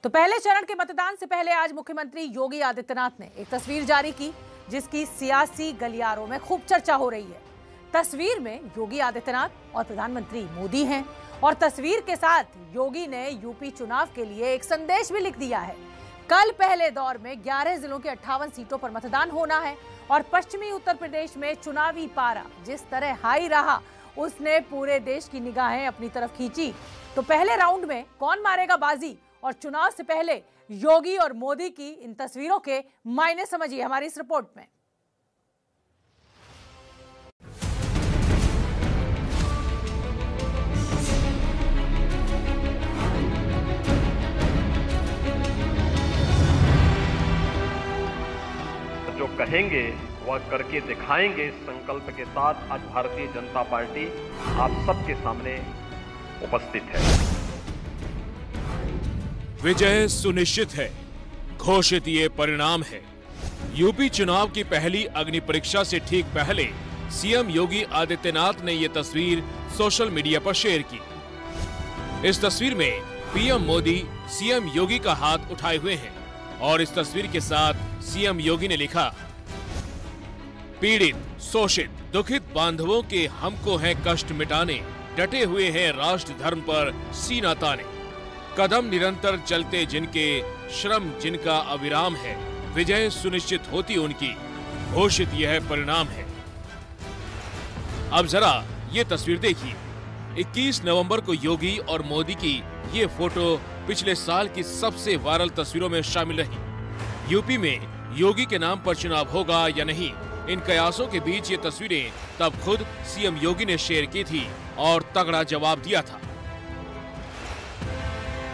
तो पहले चरण के मतदान से पहले आज मुख्यमंत्री योगी आदित्यनाथ ने एक तस्वीर जारी की जिसकी सियासी गलियारों में खूब चर्चा हो रही है। तस्वीर में योगी आदित्यनाथ और प्रधानमंत्री मोदी हैं और तस्वीर के साथ योगी ने यूपी चुनाव के लिए एक संदेश भी लिख दिया है। कल पहले दौर में 11 जिलों के 58 सीटों पर मतदान होना है और पश्चिमी उत्तर प्रदेश में चुनावी पारा जिस तरह हाई रहा उसने पूरे देश की निगाहें अपनी तरफ खींची। तो पहले राउंड में कौन मारेगा बाजी और चुनाव से पहले योगी और मोदी की इन तस्वीरों के मायने समझिए हमारी इस रिपोर्ट में। जो कहेंगे वह करके दिखाएंगे, इस संकल्प के साथ आज भारतीय जनता पार्टी आप सबके सामने उपस्थित है। विजय सुनिश्चित है, घोषित ये परिणाम है। यूपी चुनाव की पहली अग्नि परीक्षा से ठीक पहले सीएम योगी आदित्यनाथ ने ये तस्वीर सोशल मीडिया पर शेयर की। इस तस्वीर में पीएम मोदी सीएम योगी का हाथ उठाए हुए हैं और इस तस्वीर के साथ सीएम योगी ने लिखा, पीड़ित, शोषित, दुखित बांधवों के हमको हैं कष्ट मिटाने, डटे हुए हैं राष्ट्र धर्म पर सीना ताने, कदम निरंतर चलते जिनके, श्रम जिनका अविराम है, विजय सुनिश्चित होती उनकी, घोषित यह परिणाम है। अब जरा ये तस्वीर देखिए। 21 नवंबर को योगी और मोदी की ये फोटो पिछले साल की सबसे वायरल तस्वीरों में शामिल रही। यूपी में योगी के नाम पर चुनाव होगा या नहीं, इन कयासों के बीच ये तस्वीरें तब खुद सीएम योगी ने शेयर की थी और तगड़ा जवाब दिया था।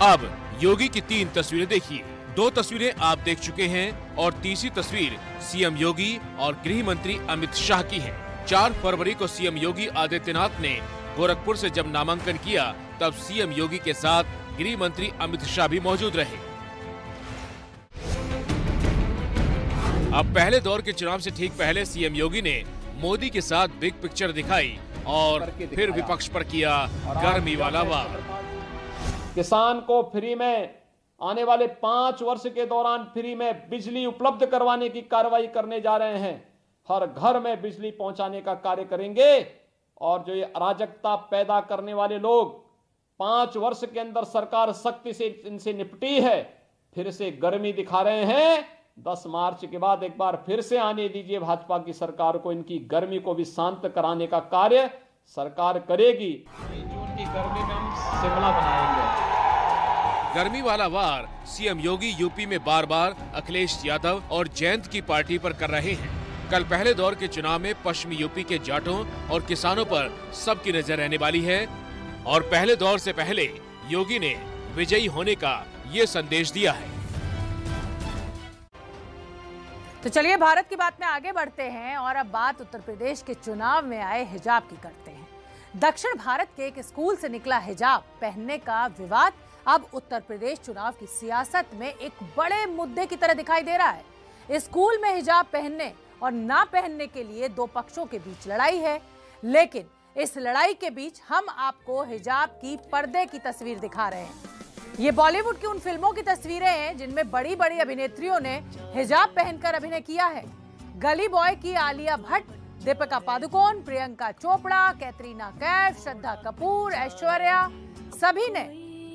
अब योगी की 3 तस्वीरें देखिए। 2 तस्वीरें आप देख चुके हैं और तीसरी तस्वीर सीएम योगी और गृह मंत्री अमित शाह की है। 4 फरवरी को सीएम योगी आदित्यनाथ ने गोरखपुर से जब नामांकन किया तब सीएम योगी के साथ गृह मंत्री अमित शाह भी मौजूद रहे। अब पहले दौर के चुनाव से ठीक पहले सीएम योगी ने मोदी के साथ बिग पिक्चर दिखाई और फिर विपक्ष पर किया गर्मी वाला वार। किसान को फ्री में आने वाले 5 वर्ष के दौरान फ्री में बिजली उपलब्ध करवाने की कार्रवाई करने जा रहे हैं। हर घर में बिजली पहुंचाने का कार्य करेंगे और जो ये अराजकता पैदा करने वाले लोग 5 वर्ष के अंदर सरकार सख्ती से इनसे निपटी है, फिर से गर्मी दिखा रहे हैं। 10 मार्च के बाद एक बार फिर से आने दीजिए भाजपा की सरकार को, इनकी गर्मी को भी शांत कराने का कार्य सरकार करेगी। जून की गर्मी में हम शिमला बनाएंगे। गर्मी वाला वार सीएम योगी यूपी में बार बार अखिलेश यादव और जयंत की पार्टी पर कर रहे हैं। कल पहले दौर के चुनाव में पश्चिमी यूपी के जाटों और किसानों पर सबकी नजर रहने वाली है और पहले दौर से पहले योगी ने विजयी होने का ये संदेश दिया है। तो चलिए भारत की बात में आगे बढ़ते हैं और अब बात उत्तर प्रदेश के चुनाव में आए हिजाब की करते हैं। दक्षिण भारत के एक स्कूल से निकला हिजाब पहनने का विवाद अब उत्तर प्रदेश चुनाव की सियासत में एक बड़े मुद्दे की तरह दिखाई दे रहा है। स्कूल में हिजाब पहनने और ना पहनने के लिए 2 पक्षों के बीच लड़ाई है, लेकिन इस लड़ाई के बीच हम आपको हिजाब की पर्दे की तस्वीर दिखा रहे हैं। ये बॉलीवुड की उन फिल्मों की तस्वीरें हैं जिनमें बड़ी बड़ी अभिनेत्रियों ने हिजाब पहनकर अभिनय किया है। गली बॉय की आलिया भट्ट, दीपिका पादुकोण, प्रियंका चोपड़ा, कैटरीना कैफ, श्रद्धा कपूर, ऐश्वर्या, सभी ने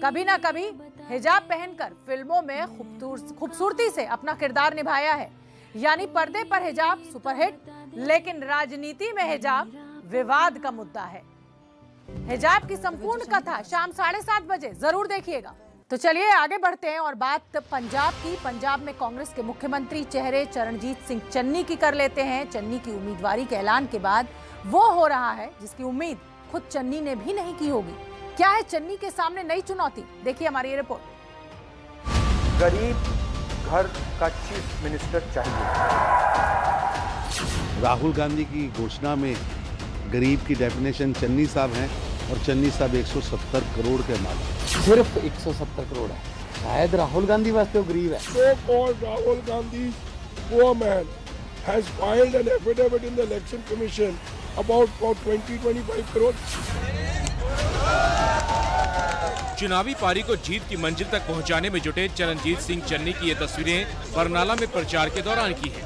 कभी ना कभी हिजाब पहनकर फिल्मों में खूबसूरती से अपना किरदार निभाया है। यानी पर्दे पर हिजाब सुपरहिट, लेकिन राजनीति में हिजाब विवाद का मुद्दा है। हिजाब की संपूर्ण कथा शाम 7:30 बजे जरूर देखिएगा। तो चलिए आगे बढ़ते हैं और बात पंजाब की। पंजाब में कांग्रेस के मुख्यमंत्री चेहरे चरणजीत सिंह चन्नी की कर लेते हैं। चन्नी की उम्मीदवारी के ऐलान के बाद वो हो रहा है जिसकी उम्मीद खुद चन्नी ने भी नहीं की होगी। क्या है चन्नी के सामने नई चुनौती, देखिए हमारी ये रिपोर्ट। गरीब घर का चीफ मिनिस्टर चाहिए। राहुल गांधी की घोषणा में गरीब की डेफिनेशन चन्नी साहब हैं और चन्नी साहब 170 करोड़ के मालिक। सिर्फ 170 करोड़ है, शायद राहुल गांधी वास्ते वो गरीब है। So called Rahul Gandhi, poor man, has filed an affidavit in the election commission about 20-25 crores. चुनावी पारी को जीत की मंजिल तक पहुंचाने में जुटे चरणजीत सिंह चन्नी की ये तस्वीरें बरनाला में प्रचार के दौरान की है।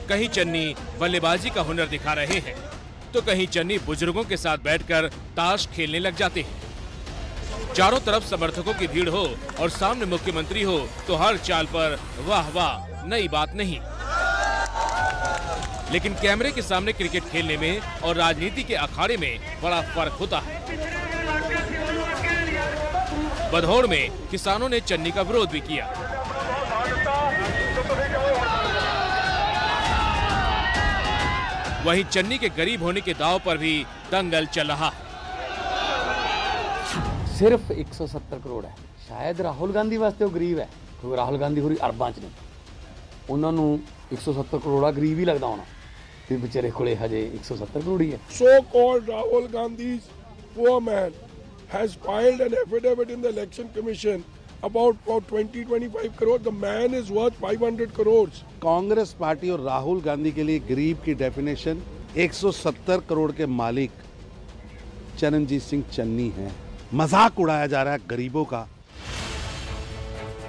कहीं चन्नी बल्लेबाजी का हुनर दिखा रहे हैं, तो कहीं चन्नी बुजुर्गों के साथ बैठकर ताश खेलने लग जाते हैं। चारों तरफ समर्थकों की भीड़ हो और सामने मुख्यमंत्री हो तो हर चाल पर वाह वाह नई बात नहीं। लेकिन कैमरे के सामने क्रिकेट खेलने में और राजनीति के अखाड़े में बड़ा फर्क होता है। बधौर में किसानों ने चन्नी का विरोध भी किया। वहीं चन्नी के गरीब होने के दाव पर भी दंगल चल रहा है। सिर्फ 170 करोड़ है। शायद राहुल गांधी वास्ते वो गरीब है, क्योंकि राहुल गांधी होरी अरबां च ने, उन्होंने 170 करोड़ गरीब ही लगता होना, ते बेचारे कोले हजे 170 करोड़ ही है। So called Rahul Gandhi's poor man has filed an affidavit in the election commission about 20-25 crore. The man is worth 500 crores. Congress party और राहुल गांधी के लिए गरीब की डेफिनेशन 170 करोड़ के मालिक चरणजीत सिंह चन्नी हैं। मजाक उड़ाया जा रहा है गरीबों का।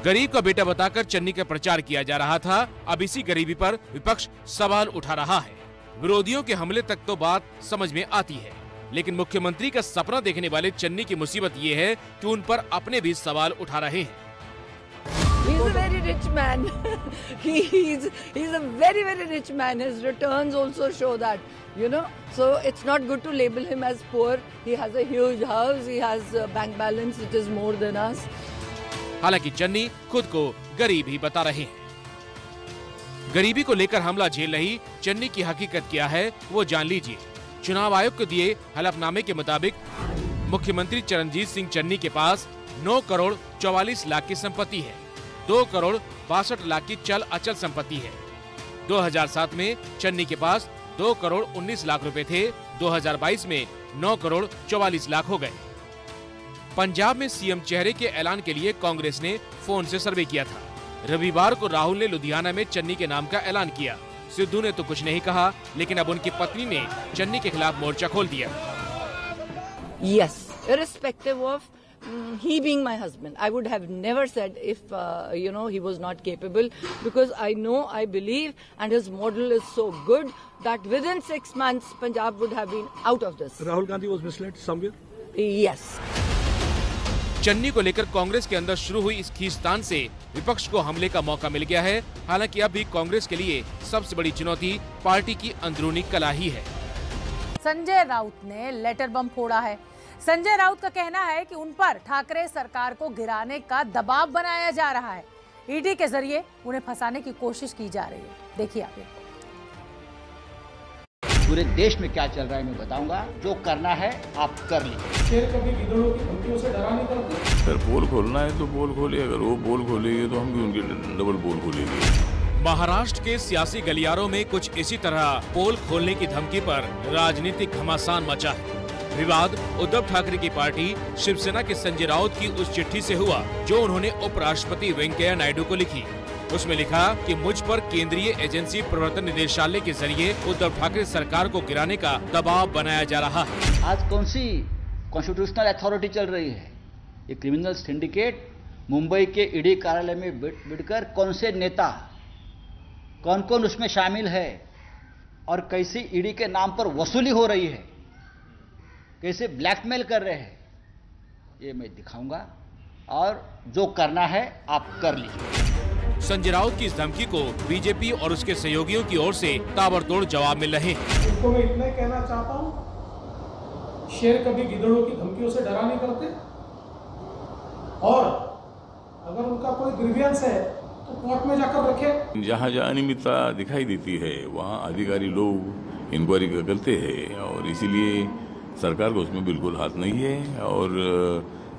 गरीब का बेटा बताकर चन्नी का प्रचार किया जा रहा था। अब इसी गरीबी पर विपक्ष सवाल उठा रहा है। विरोधियों के हमले तक तो बात समझ में आती है, लेकिन मुख्यमंत्री का सपना देखने वाले चन्नी की मुसीबत ये है कि उन पर अपने भी सवाल उठा रहे हैं। He's a very rich man. He's a very rich man. His returns also show that, you know. So it's not good to label him as poor. He has a huge house. He has a bank balance which is more than us. हालांकि चन्नी खुद को गरीब ही बता रहे हैं। गरीबी को लेकर हमला झेल रही चन्नी की हकीकत क्या है वो जान लीजिए। चुनाव आयोग को दिए हलफनामे के मुताबिक मुख्यमंत्री चरणजीत सिंह चन्नी के पास 9 करोड़ 44 लाख की संपत्ति है। 2 करोड़ 62 लाख की चल अचल संपत्ति है। 2007 में चन्नी के पास 2 करोड़ 19 लाख रुपए थे। 2022 में 9 करोड़ 44 लाख हो गए। पंजाब में सीएम चेहरे के ऐलान के लिए कांग्रेस ने फोन से सर्वे किया था। रविवार को राहुल ने लुधियाना में चन्नी के नाम का ऐलान किया। सिद्धू ने तो कुछ नहीं कहा, लेकिन अब उनकी पत्नी ने चन्नी के खिलाफ मोर्चा खोल दिया। Yes, irrespective of he being my husband, I would have never said if he was not capable, because I know, I believe, and his model is so good that within 6 months Punjab would have been out of this. Rahul Gandhi was misled somewhere? Yes. Channi को लेकर कांग्रेस के अंदर शुरू हुई इस खींचतान से विपक्ष को हमले का मौका मिल गया है। हालांकि अब भी कांग्रेस के लिए सबसे बड़ी चुनौती पार्टी की अंदरूनी कला ही है। संजय राउत ने लेटर बम फोड़ा है। संजय राउत का कहना है कि उन पर ठाकरे सरकार को गिराने का दबाव बनाया जा रहा है। ईडी के जरिए उन्हें फंसाने की कोशिश की जा रही है। देखिए आप। पूरे देश में क्या चल रहा है मैं बताऊंगा। जो करना है आप कर लीजिए। शेर कभी गिद्धड़ों की धमकियों से डरा नहीं करते। अगर पोल खोलना है तो पोल खोले, अगर वो पोल खोलेंगे तो हम भी उनके डबल पोल खोलेंगे। महाराष्ट्र के सियासी गलियारों में कुछ इसी तरह पोल खोलने की धमकी पर राजनीतिक घमासान मचा है। विवाद उद्धव ठाकरे की पार्टी शिवसेना के संजय राउत की उस चिट्ठी से हुआ जो उन्होंने उपराष्ट्रपति वेंकैया नायडू को लिखी। उसमें लिखा कि मुझ पर केंद्रीय एजेंसी प्रवर्तन निदेशालय के जरिए उद्धव ठाकरे सरकार को गिराने का दबाव बनाया जा रहा है। आज कौन सी कॉन्स्टिट्यूशनल अथॉरिटी चल रही है? ये क्रिमिनल सिंडिकेट मुंबई के ईडी कार्यालय में बैठकर कौन से नेता, कौन कौन उसमें शामिल है और कैसे ईडी के नाम पर वसूली हो रही है, कैसे ब्लैकमेल कर रहे हैं, ये मैं दिखाऊंगा और जो करना है आप कर लीजिए। संजय राउत की इस धमकी को बीजेपी और उसके सहयोगियों की ओर से ताबड़तोड़ जवाब मिल रहे हैं। उनको मैं इतना ही कहना चाहता हूँ, शेर कभी गिद्धड़ों की धमकियों से डरा नहीं करते, और अगर उनका कोई ग्रीवियंस है तो कोर्ट में जाकर रखे। जहाँ जहाँ अनियमितता दिखाई देती है वहाँ अधिकारी लोग इंक्वायरी करते हैं और इसीलिए सरकार को उसमें बिल्कुल हाथ नहीं है और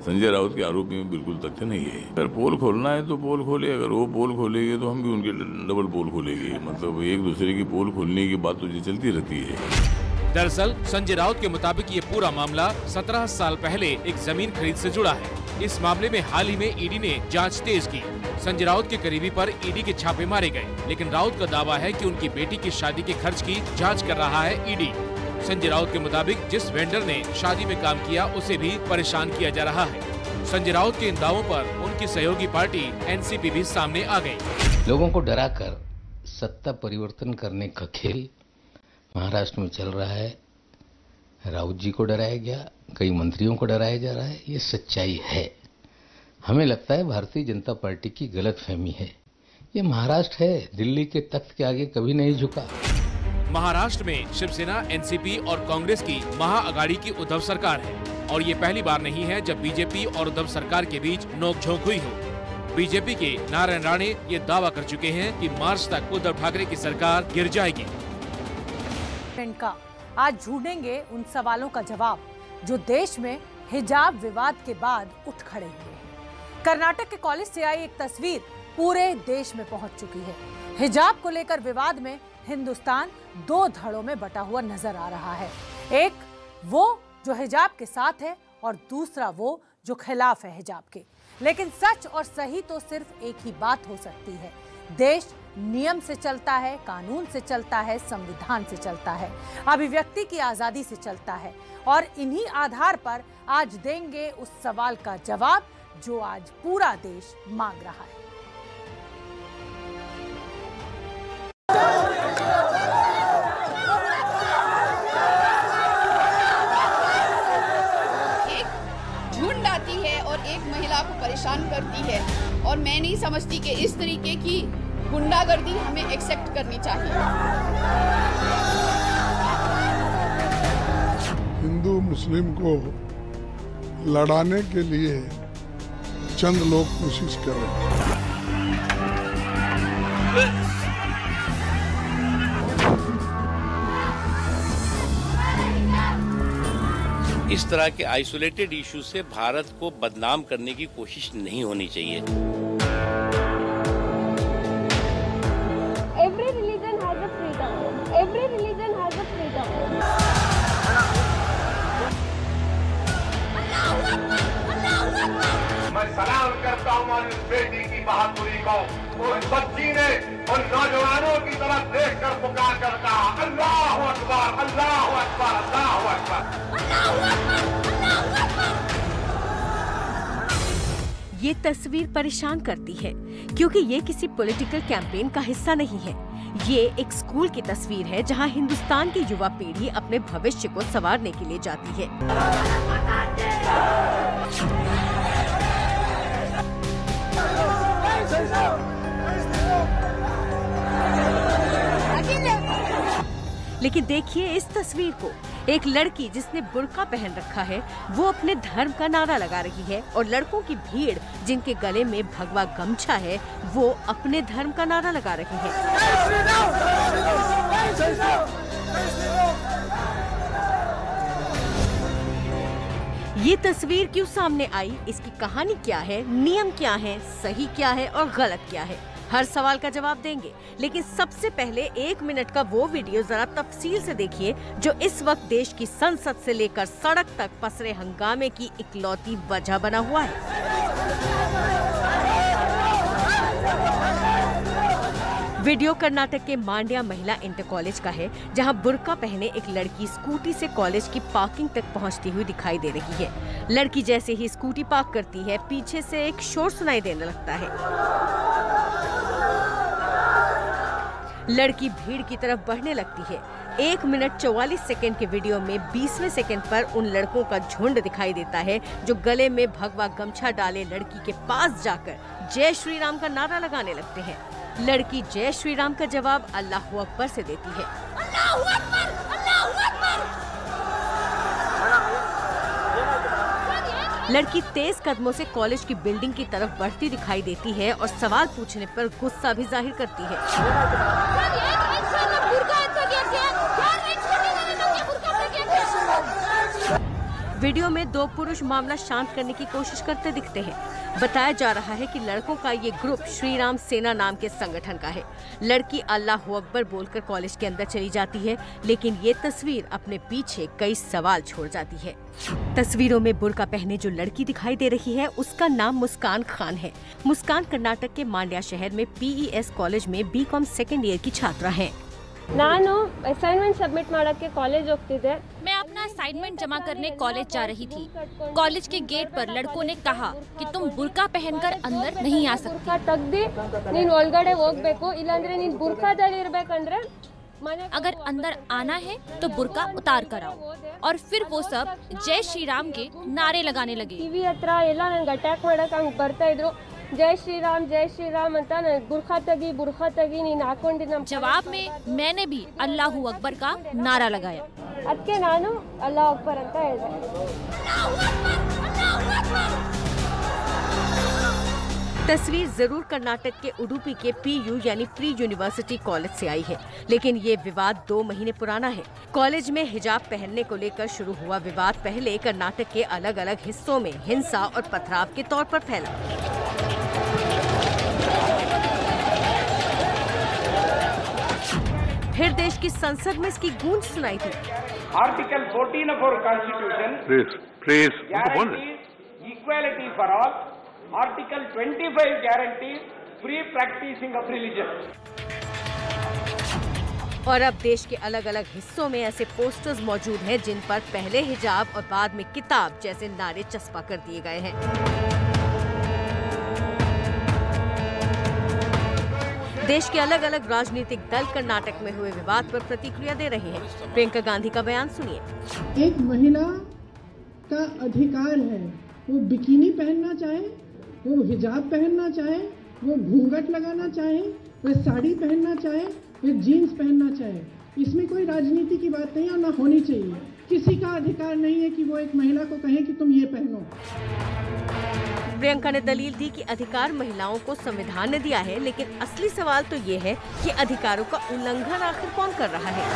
संजय राउत के आरोप में बिल्कुल तथ्य नहीं है। अगर पोल खोलना है तो पोल खोले, अगर वो पोल खोलेंगे तो हम भी उनके डबल पोल खोलेंगे। मतलब एक दूसरे की पोल खोलने की बात तो ये चलती रहती है। दरअसल संजय राउत के मुताबिक ये पूरा मामला 17 साल पहले एक जमीन खरीद से जुड़ा है। इस मामले में हाल ही में ईडी ने जांच तेज की। संजय राउत के करीबी पर ईडी के छापे मारे गए, लेकिन राउत का दावा है कि उनकी बेटी की शादी के खर्च की जांच कर रहा है ईडी। संजय राउत के मुताबिक जिस वेंडर ने शादी में काम किया उसे भी परेशान किया जा रहा है। संजय राउत के इन दावों पर उनकी सहयोगी पार्टी एनसीपी भी सामने आ गई। लोगों को डराकर सत्ता परिवर्तन करने का खेल महाराष्ट्र में चल रहा है। राउत जी को डराया गया, कई मंत्रियों को डराया जा रहा है, ये सच्चाई है। हमें लगता है भारतीय जनता पार्टी की गलतफहमी है। ये महाराष्ट्र है, दिल्ली के तख्त के आगे कभी नहीं झुका। महाराष्ट्र में शिवसेना, एनसीपी और कांग्रेस की महाअघाड़ी की उद्धव सरकार है और ये पहली बार नहीं है जब बीजेपी और उद्धव सरकार के बीच नोकझोंक हुई हो। बीजेपी के नारायण राणे ये दावा कर चुके हैं कि मार्च तक उद्धव ठाकरे की सरकार गिर जाएगी। का आज ढूंढेंगे उन सवालों का जवाब जो देश में हिजाब विवाद के बाद उठ खड़े हुए हैं। कर्नाटक के कॉलेज से आई एक तस्वीर पूरे देश में पहुंच चुकी है। हिजाब को लेकर विवाद में हिंदुस्तान दो धड़ों में बटा हुआ नजर आ रहा है। एक वो जो हिजाब के साथ है और दूसरा वो जो खिलाफ है हिजाब के। लेकिन सच और सही तो सिर्फ एक ही बात हो सकती है। देश नियम से चलता है, कानून से चलता है, संविधान से चलता है, अभिव्यक्ति की आजादी से चलता है और इन्हीं आधार पर आज देंगे उस सवाल का जवाब जो आज पूरा देश मांग रहा है। झुंड आती है और एक महिला को परेशान करती है और मैं नहीं समझती कि इस तरीके की गुंडागर्दी हमें एक्सेप्ट करनी चाहिए। हिंदू मुस्लिम को लड़ाने के लिए चंद लोग कोशिश कर रहे हैं। इस तरह के आइसोलेटेड इशू से भारत को बदनाम करने की कोशिश नहीं होनी चाहिए। Every religion has a freedom. Every religion has a freedom. मैं सलाम करता हूँ इस बेटी की बहादुरी को। उस बच्ची ने उन नौजवानों की तरफ देख कर पुकार करता अल्लाहु अकबर, अल्लाहु अकबर, अल्लाहु अकबर। ये तस्वीर परेशान करती है क्योंकि ये किसी पॉलिटिकल कैंपेन का हिस्सा नहीं है। ये एक स्कूल की तस्वीर है जहां हिंदुस्तान की युवा पीढ़ी अपने भविष्य को संवारने के लिए जाती है। लेकिन देखिए इस तस्वीर को, एक लड़की जिसने बुर्का पहन रखा है वो अपने धर्म का नारा लगा रही है और लड़कों की भीड़ जिनके गले में भगवा गमछा है वो अपने धर्म का नारा लगा रही है। ये तस्वीर क्यों सामने आई, इसकी कहानी क्या है, नियम क्या है, सही क्या है और गलत क्या है, हर सवाल का जवाब देंगे। लेकिन सबसे पहले 1 मिनट का वो वीडियो जरा तफसील से देखिए जो इस वक्त देश की संसद से लेकर सड़क तक पसरे हंगामे की इकलौती वजह बना हुआ है। वीडियो कर्नाटक के मांड्या महिला इंटर कॉलेज का है जहां बुर्का पहने एक लड़की स्कूटी से कॉलेज की पार्किंग तक पहुंचती हुई दिखाई दे रही है। लड़की जैसे ही स्कूटी पार्क करती है पीछे से एक शोर सुनाई देने लगता है। लड़की भीड़ की तरफ बढ़ने लगती है। 1 मिनट 44 सेकंड के वीडियो में 20वें सेकंड पर उन लड़कों का झुंड दिखाई देता है जो गले में भगवा गमछा डाले लड़की के पास जाकर जय श्री राम का नारा लगाने लगते हैं। लड़की जय श्री राम का जवाब अल्लाहू अकबर से देती है। अल्लाहू अकबर, अल्लाहू अकबर। लड़की तेज कदमों से कॉलेज की बिल्डिंग की तरफ बढ़ती दिखाई देती है और सवाल पूछने पर गुस्सा भी जाहिर करती है। वीडियो में 2 पुरुष मामला शांत करने की कोशिश करते दिखते हैं। बताया जा रहा है कि लड़कों का ये ग्रुप श्री राम सेना नाम के संगठन का है। लड़की अल्लाहू अकबर बोलकर कॉलेज के अंदर चली जाती है, लेकिन ये तस्वीर अपने पीछे कई सवाल छोड़ जाती है। तस्वीरों में बुर्का पहने जो लड़की दिखाई दे रही है उसका नाम मुस्कान खान है। मुस्कान कर्नाटक के मांड्या शहर में PES कॉलेज में BCom सेकेंड ईयर की छात्रा है। ನಾನು ಅಸೈನ್ಮೆಂಟ್ ಸಬ್ಮಿಟ್ ಮಾಡೋಕ್ಕೆ ಕಾಲೇಜ್ ಹೋಗ್ತಿದ್ದೆ. मैं अपना असाइनमेंट जमा करने कॉलेज जा रही थी. कॉलेज के गेट पर लड़कों ने कहा कि तुम बुर्का पहनकर अंदर नहीं आ सकती. ತೆಗ್ದಿ ನೀನು ಒಳಗಡೆ ಹೋಗ್ಬೇಕು, ಇಲ್ಲಾಂದ್ರೆ ನೀನು ಬುರ್ಕಾದಲ್ಲಿ ಇರಬೇಕಂದ್ರೆ अगर अंदर आना है तो बुर्का उतार कर आओ. और फिर वो सब जय श्री राम के नारे लगाने लगे. टीवी ಹತ್ರ ಎಲ್ಲ ನನಗೆ ಅಟ್ಯಾಕ್ ಮಾಡಕ್ಕೆ ಹಂಗೆ ಬರ್ತಾ ಇದ್ರು. जय श्री राम ಅಂತ बुर्खा तगी ನೀನು ಹಾಕೊಂಡಿದ್ದ. जवाब में मैंने भी अल्लाह अकबर का नारा लगाया. ಅದಕ್ಕೆ ನಾನು ಅಲ್ಲಾಹ್ ಅಕ್ಬರ್ ಅಂತ ಹೇಳಿದೆ. तस्वीर जरूर कर्नाटक के उडुपी के PU यानी प्री यूनिवर्सिटी कॉलेज से आई है, लेकिन ये विवाद 2 महीने पुराना है. कॉलेज में हिजाब पहनने को लेकर शुरू हुआ विवाद पहले कर्नाटक के अलग अलग हिस्सों में हिंसा और पथराव के तौर पर फैला. फिर देश की संसद में इसकी गूंज सुनाई थी. Article 14 of our constitution guarantees equality for all. Article 25 guarantees free practicing of religion. और अब देश के अलग अलग हिस्सों में ऐसे पोस्टर्स मौजूद हैं जिन पर पहले हिजाब और बाद में किताब जैसे नारे चस्पा कर दिए गए हैं. देश के अलग अलग राजनीतिक दल कर्नाटक में हुए विवाद पर प्रतिक्रिया दे रहे हैं. प्रियंका गांधी का बयान सुनिए. एक महिला का अधिकार है, वो बिकिनी पहनना चाहे, वो हिजाब पहनना चाहे, वो घूंघट लगाना चाहे, वो साड़ी पहनना चाहे, वो जीन्स पहनना चाहे. इसमें कोई राजनीति की बात नहीं और ना होनी चाहिए. किसी का अधिकार नहीं है कि वो एक महिला को कहे कि तुम ये पहनो. प्रियंका ने दलील दी कि अधिकार महिलाओं को संविधान ने दिया है, लेकिन असली सवाल तो ये है कि अधिकारों का उल्लंघन आखिर कौन कर रहा है.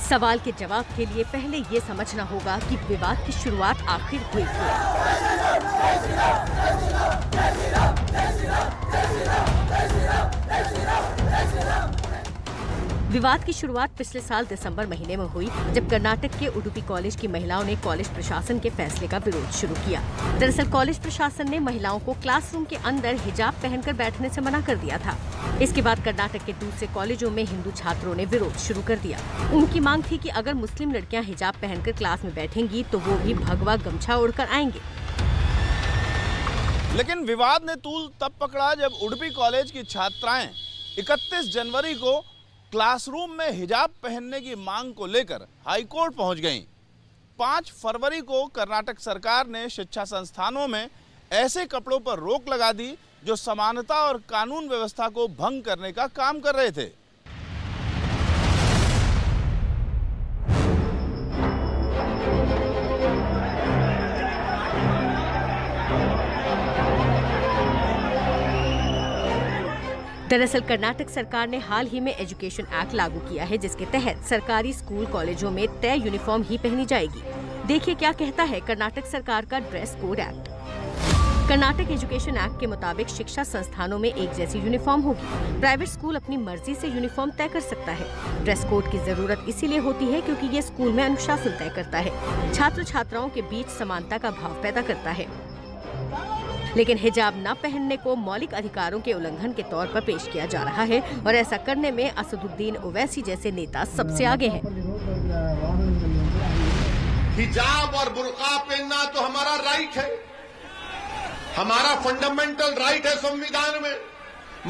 सवाल के जवाब के लिए पहले ये समझना होगा कि विवाद की शुरुआत आखिर हुई क्यों. विवाद की शुरुआत पिछले साल दिसंबर महीने में हुई, जब कर्नाटक के उडुपी कॉलेज की महिलाओं ने कॉलेज प्रशासन के फैसले का विरोध शुरू किया. दरअसल कॉलेज प्रशासन ने महिलाओं को क्लासरूम के अंदर हिजाब पहनकर बैठने से मना कर दिया था. इसके बाद कर्नाटक के दूसरे कॉलेजों में हिंदू छात्रों ने विरोध शुरू कर दिया. उनकी मांग थी कि अगर मुस्लिम लड़कियां हिजाब पहनकर क्लास में बैठेंगी तो वो भी भगवा गमछा ओढ़कर आएंगे. लेकिन विवाद ने तूल तब पकड़ा जब उडुपी कॉलेज की छात्राएं 31 जनवरी को क्लासरूम में हिजाब पहनने की मांग को लेकर हाईकोर्ट पहुंच गईं। 5 फरवरी को कर्नाटक सरकार ने शिक्षा संस्थानों में ऐसे कपड़ों पर रोक लगा दी जो समानता और कानून व्यवस्था को भंग करने का काम कर रहे थे। दरअसल कर्नाटक सरकार ने हाल ही में एजुकेशन एक्ट लागू किया है, जिसके तहत सरकारी स्कूल कॉलेजों में तय यूनिफॉर्म ही पहनी जाएगी। देखिए क्या कहता है कर्नाटक सरकार का dress code act. Karnataka education act के मुताबिक शिक्षा संस्थानों में एक जैसी यूनिफॉर्म होगी। प्राइवेट स्कूल अपनी मर्जी से यूनिफॉर्म तय कर सकता है। ड्रेस कोड की जरूरत इसीलिए होती है क्योंकि ये स्कूल में अनुशासन तय करता है, छात्र छात्राओं के बीच समानता का भाव पैदा करता है। लेकिन हिजाब न पहनने को मौलिक अधिकारों के उल्लंघन के तौर पर पेश किया जा रहा है और ऐसा करने में असदुद्दीन ओवैसी जैसे नेता सबसे आगे हैं। हिजाब और बुर्का पहनना तो हमारा राइट है, हमारा फंडामेंटल राइट है संविधान में।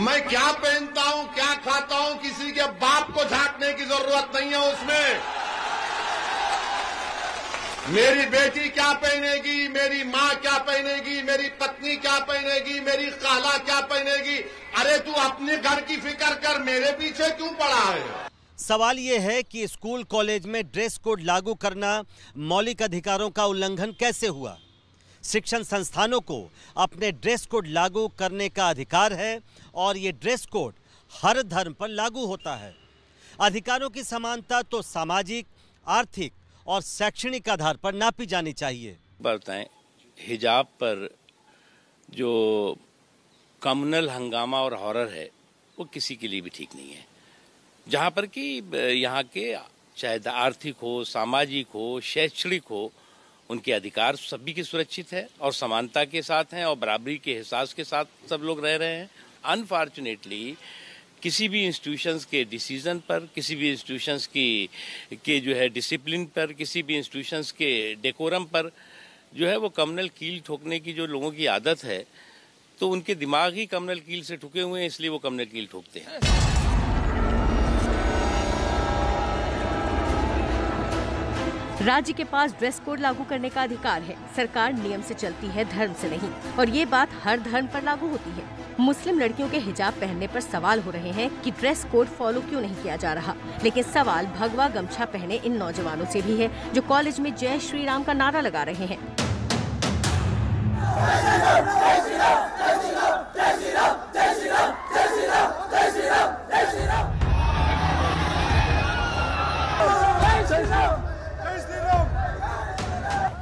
मैं क्या पहनता हूं, क्या खाता हूं, किसी के बाप को झांकने की जरूरत नहीं है उसमें। मेरी बेटी क्या पहनेगी, मेरी माँ क्या पहनेगी, मेरी पत्नी क्या पहनेगी, मेरी खाला क्या पहनेगी। अरे तू अपने घर की फिक्र कर, मेरे पीछे क्यों पड़ा है। सवाल ये है कि स्कूल कॉलेज में ड्रेस कोड लागू करना मौलिक अधिकारों का उल्लंघन कैसे हुआ। शिक्षण संस्थानों को अपने ड्रेस कोड लागू करने का अधिकार है और ये ड्रेस कोड हर धर्म पर लागू होता है। अधिकारों की समानता तो सामाजिक, आर्थिक और शैक्षणिक आधार पर नापी जानी चाहिए। बताएं, हिजाब पर जो कम्युनल हंगामा और हॉरर है वो किसी के लिए भी ठीक नहीं है। जहाँ पर कि यहाँ के चाहे आर्थिक हो, सामाजिक हो, शैक्षणिक हो, उनके अधिकार सभी के सुरक्षित है और समानता के साथ हैं और बराबरी के एहसास के साथ सब लोग रह रहे हैं। अनफॉर्चुनेटली किसी भी इंस्टीट्यूशंस के डिसीजन पर, किसी भी इंस्टीट्यूशंस के जो है डिसिप्लिन पर, किसी भी इंस्टीट्यूशंस के डेकोरम पर जो है वो कम्युनल कील ठोकने की जो लोगों की आदत है, तो उनके दिमाग ही कम्युनल कील से ठुके हुए हैं, इसलिए वो कम्युनल कील ठोकते हैं। राज्य के पास ड्रेस कोड लागू करने का अधिकार है। सरकार नियम से चलती है, धर्म से नहीं, और ये बात हर धर्म पर लागू होती है। मुस्लिम लड़कियों के हिजाब पहनने पर सवाल हो रहे हैं कि ड्रेस कोड फॉलो क्यों नहीं किया जा रहा, लेकिन सवाल भगवा गमछा पहने इन नौजवानों से भी है जो कॉलेज में जय श्री राम का नारा लगा रहे हैं।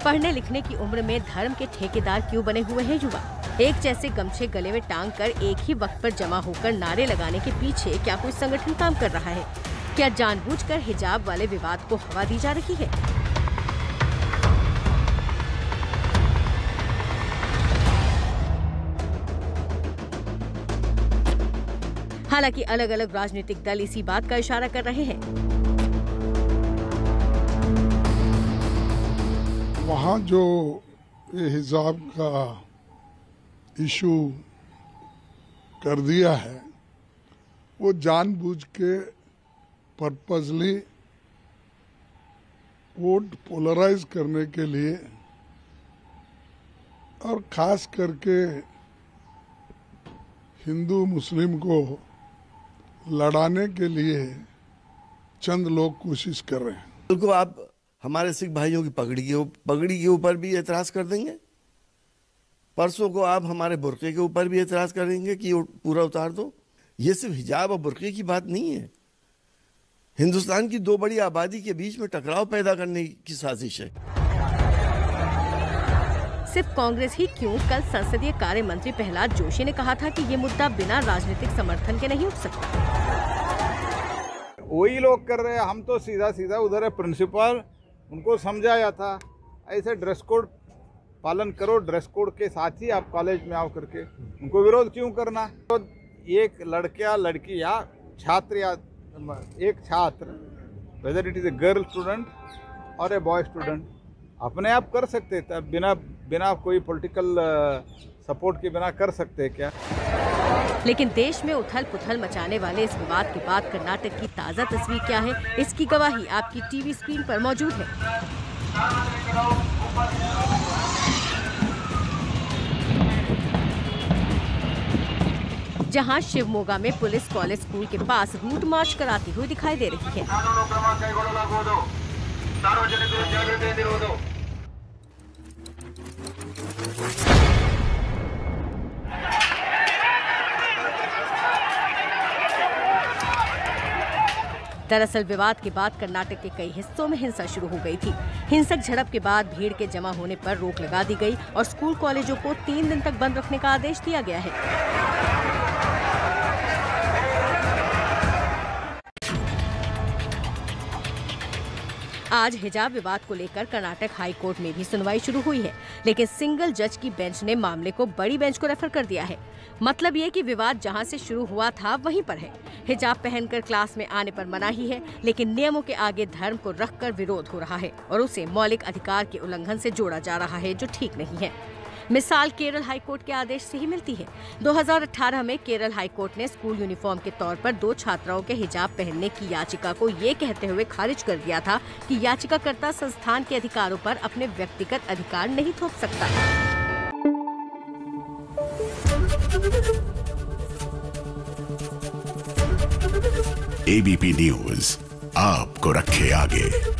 पढ़ने लिखने की उम्र में धर्म के ठेकेदार क्यों बने हुए हैं युवा? एक जैसे गमछे गले में टांग कर एक ही वक्त पर जमा होकर नारे लगाने के पीछे क्या कोई संगठन काम कर रहा है? क्या जानबूझकर हिजाब वाले विवाद को हवा दी जा रही है? हालांकि अलग अलग राजनीतिक दल इसी बात का इशारा कर रहे हैं। वहाँ जो ये हिजाब का इशू कर दिया है वो जानबूझ के पर्पसली वोट पोलराइज करने के लिए और खास करके हिंदू मुस्लिम को लड़ाने के लिए चंद लोग कोशिश कर रहे हैं। कल को आप हमारे सिख भाइयों की पगड़ी के ऊपर भी एतराज कर देंगे, परसों को आप हमारे बुर्के के ऊपर भी एतराज करेंगे कि पूरा उतार दो। ये सिर्फ हिजाब और बुर्के की बात नहीं है, हिंदुस्तान की दो बड़ी आबादी के बीच में टकराव पैदा करने की साजिश है। सिर्फ कांग्रेस ही क्यों, कल संसदीय कार्य मंत्री प्रहलाद जोशी ने कहा था कि ये मुद्दा बिना राजनीतिक समर्थन के नहीं उठ सकता। वही लोग कर रहे हैं, हम तो सीधा सीधा उधर है प्रिंसिपल, उनको समझाया था ऐसे ड्रेस कोड पालन करो, ड्रेस कोड के साथ ही आप कॉलेज में आओ करके, उनको विरोध क्यों करना? तो एक लड़का लड़की या छात्र या एक छात्र, whether it is a girl student और ए बॉय स्टूडेंट, अपने आप कर सकते थे, बिना कोई पॉलिटिकल सपोर्ट के बिना कर सकते क्या? लेकिन देश में उथल पुथल मचाने वाले इस विवाद के बाद कर्नाटक की ताज़ा तस्वीर क्या है, इसकी गवाही आपकी टीवी स्क्रीन पर मौजूद है। जहां शिवमोगा में पुलिस कॉलेज स्कूल के पास रूट मार्च कराती हुई दिखाई दे रही है। दरअसल विवाद के बाद कर्नाटक के कई हिस्सों में हिंसा शुरू हो गई थी। हिंसक झड़प के बाद भीड़ के जमा होने पर रोक लगा दी गई और स्कूल कॉलेजों को 3 दिन तक बंद रखने का आदेश दिया गया है। आज हिजाब विवाद को लेकर कर्नाटक हाई कोर्ट में भी सुनवाई शुरू हुई है, लेकिन सिंगल जज की बेंच ने मामले को बड़ी बेंच को रेफर कर दिया है। मतलब ये कि विवाद जहां से शुरू हुआ था वहीं पर है। हिजाब पहनकर क्लास में आने पर मनाही है, लेकिन नियमों के आगे धर्म को रखकर विरोध हो रहा है और उसे मौलिक अधिकार के उल्लंघन से जोड़ा जा रहा है, जो ठीक नहीं है। मिसाल केरल हाई कोर्ट के आदेश से ही मिलती है। 2018 में केरल हाई कोर्ट ने स्कूल यूनिफॉर्म के तौर पर 2 छात्राओं के हिजाब पहनने की याचिका को ये कहते हुए खारिज कर दिया था कि याचिकाकर्ता संस्थान के अधिकारों पर अपने व्यक्तिगत अधिकार नहीं थोप सकता। ABP न्यूज आपको रखे आगे।